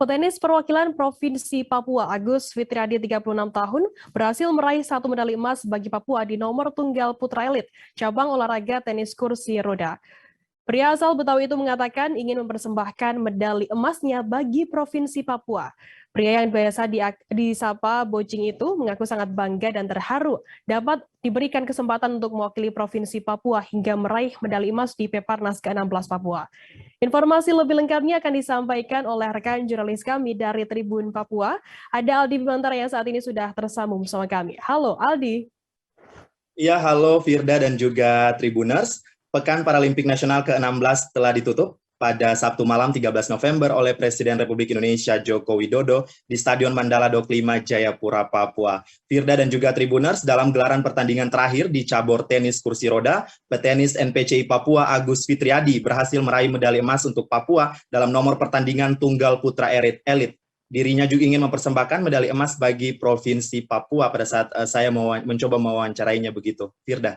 Petenis perwakilan Provinsi Papua Agus Fitriadi 36 tahun berhasil meraih 1 medali emas bagi Papua di nomor tunggal putra elit, cabang olahraga tenis kursi roda. Pria asal Betawi itu mengatakan ingin mempersembahkan medali emasnya bagi Provinsi Papua. Pria yang biasa disapa Bocing itu mengaku sangat bangga dan terharu dapat diberikan kesempatan untuk mewakili Provinsi Papua hingga meraih medali emas di Peparnas ke-16 Papua. Informasi lebih lengkapnya akan disampaikan oleh rekan jurnalis kami dari Tribun Papua. Ada Aldi Bimantara yang saat ini sudah tersambung bersama kami. Halo Aldi. Ya, halo Firda dan juga Tribuners. Pekan Paralimpik Nasional ke-16 telah ditutup pada Sabtu malam 13 November oleh Presiden Republik Indonesia Joko Widodo di Stadion Mandala Dok 5 Jayapura, Papua. Firda dan juga Tribuners, dalam gelaran pertandingan terakhir di cabur tenis kursi roda, petenis NPCI Papua Agus Fitriadi berhasil meraih medali emas untuk Papua dalam nomor pertandingan tunggal putra elit. Dirinya juga ingin mempersembahkan medali emas bagi Provinsi Papua pada saat saya mencoba mewawancarainya begitu. Firda.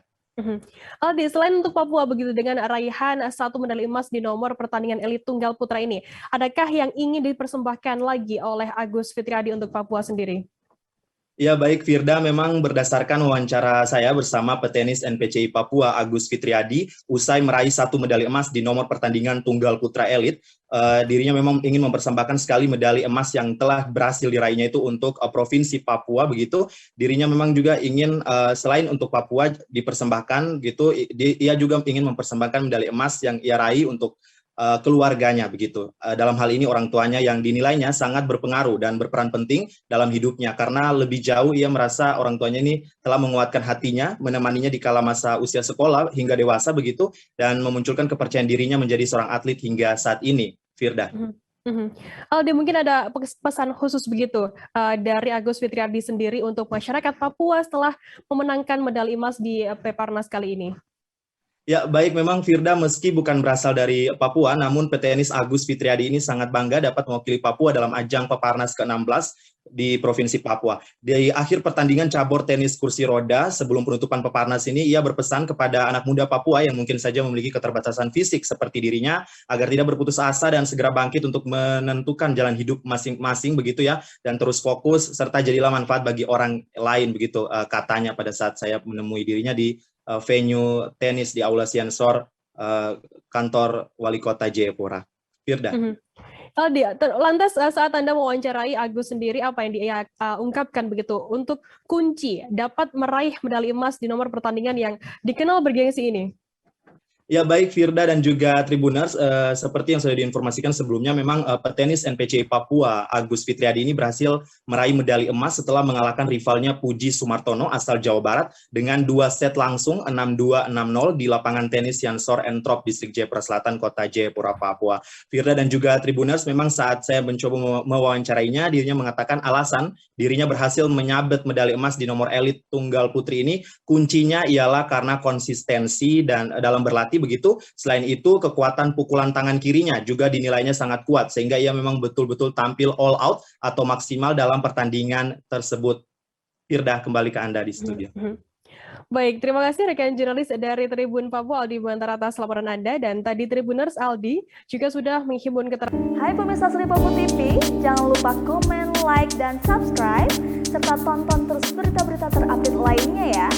Aldi, selain untuk Papua begitu dengan raihan 1 medali emas di nomor pertandingan elit tunggal putra ini, adakah yang ingin dipersembahkan lagi oleh Agus Fitriadi untuk Papua sendiri? Ya baik Firda, memang berdasarkan wawancara saya bersama petenis NPCI Papua Agus Fitriadi, usai meraih 1 medali emas di nomor pertandingan tunggal putra elit, dirinya memang ingin mempersembahkan sekali medali emas yang telah berhasil diraihnya itu untuk Provinsi Papua begitu. Dirinya memang juga ingin selain untuk Papua dipersembahkan gitu, ia juga ingin mempersembahkan medali emas yang ia raih untuk keluarganya begitu. Dalam hal ini orang tuanya yang dinilainya sangat berpengaruh dan berperan penting dalam hidupnya karena lebih jauh ia merasa orang tuanya ini telah menguatkan hatinya, menemaninya di kala masa usia sekolah hingga dewasa begitu dan memunculkan kepercayaan dirinya menjadi seorang atlet hingga saat ini. Firda. Aldi, mungkin ada pesan khusus begitu dari Agus Fitriadi sendiri untuk masyarakat Papua setelah memenangkan medali emas di Peparnas kali ini. Ya, baik, memang Firda meski bukan berasal dari Papua, namun petenis Agus Fitriadi ini sangat bangga dapat mewakili Papua dalam ajang Peparnas ke-16 di Provinsi Papua. Di akhir pertandingan cabur tenis kursi roda, sebelum penutupan Peparnas ini, ia berpesan kepada anak muda Papua yang mungkin saja memiliki keterbatasan fisik seperti dirinya, agar tidak berputus asa dan segera bangkit untuk menentukan jalan hidup masing-masing begitu ya, dan terus fokus, serta jadilah manfaat bagi orang lain begitu, katanya pada saat saya menemui dirinya di venue tenis di Aula Siansor, kantor Wali Kota Jayapura. Firda. Aldi, lantas saat Anda mewawancarai Agus sendiri, apa yang dia ungkapkan begitu untuk kunci dapat meraih medali emas di nomor pertandingan yang dikenal bergengsi ini? Ya baik Firda dan juga Tribuners, seperti yang sudah diinformasikan sebelumnya, memang petenis NPCI Papua Agus Fitriadi ini berhasil meraih medali emas setelah mengalahkan rivalnya Puji Sumartono asal Jawa Barat dengan 2 set langsung 6-2, 6-0 di lapangan tenis Siansor Entrop, Distrik Jayapura Selatan, Kota Jayapura, Papua. Firda dan juga Tribuners, memang saat saya mencoba mewawancarainya, dirinya mengatakan alasan dirinya berhasil menyabet medali emas di nomor elit tunggal putri ini, kuncinya ialah karena konsistensi dan dalam berlatih begitu. Selain itu, kekuatan pukulan tangan kirinya juga dinilainya sangat kuat sehingga ia memang betul-betul tampil all out atau maksimal dalam pertandingan tersebut. Firda, kembali ke Anda di studio. Baik, terima kasih rekan jurnalis dari Tribun Papua Aldi Bimantara atas laporan Anda, dan tadi Tribuners Aldi juga sudah menghimpun keterangan. Hai pemirsa Sri Papua TV, jangan lupa komen, like, dan subscribe serta tonton terus berita-berita terupdate lainnya ya.